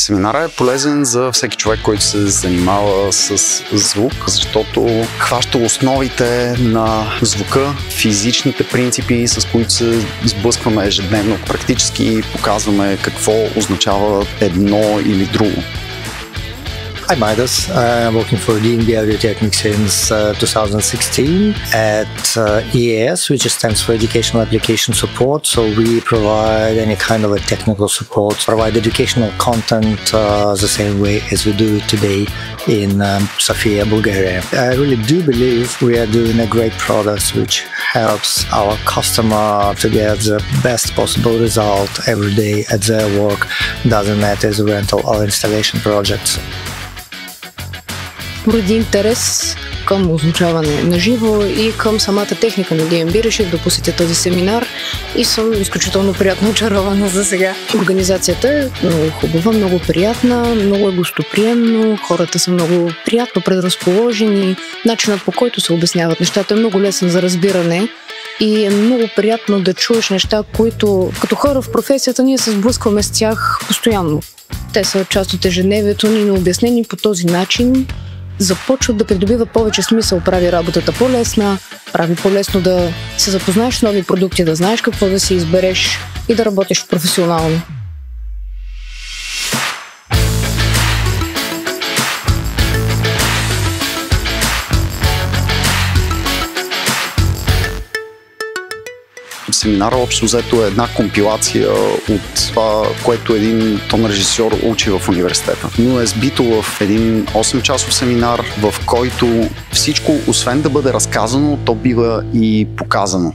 Семинарът е полезен за всеки човек, който се занимава с звук, защото хваща основите на звука, физичните принципи, с които се сблъскваме ежедневно. Практически показваме какво означава едно или друго. I'm Midas. I'm working for DNB Audio-Technica since 2016 at EAS, which stands for Educational Application Support. So we provide any kind of a technical support, provide educational content the same way as we do today in Sofia, Bulgaria. I really do believe we are doing a great product which helps our customer to get the best possible result every day at their work, doesn't matter as a rental or installation projects. Поради интерес към озвучаване на живо и към самата техника на DNB реших да посетя този семинар и съм изключително приятно очарована за сега. Организацията е много хубава, много приятна, много е гостоприемно, хората са много приятно предразположени, начинът по който се обясняват нещата е много лесен за разбиране и е много приятно да чуеш неща, които като хора в професията ние се сблъскваме с тях постоянно. Те са част от ежедневието ни, но обяснени по този начин започват да придобива повече смисъл, прави работата по-лесна, прави по-лесно да се запознаеш с нови продукти, да знаеш какво да си избереш и да работиш професионално. Семинара общо взето е една компилация от това, което един тон режисьор учи в университета. Но е сбито в един 8-часов семинар, в който всичко, освен да бъде разказано, то бива и показано.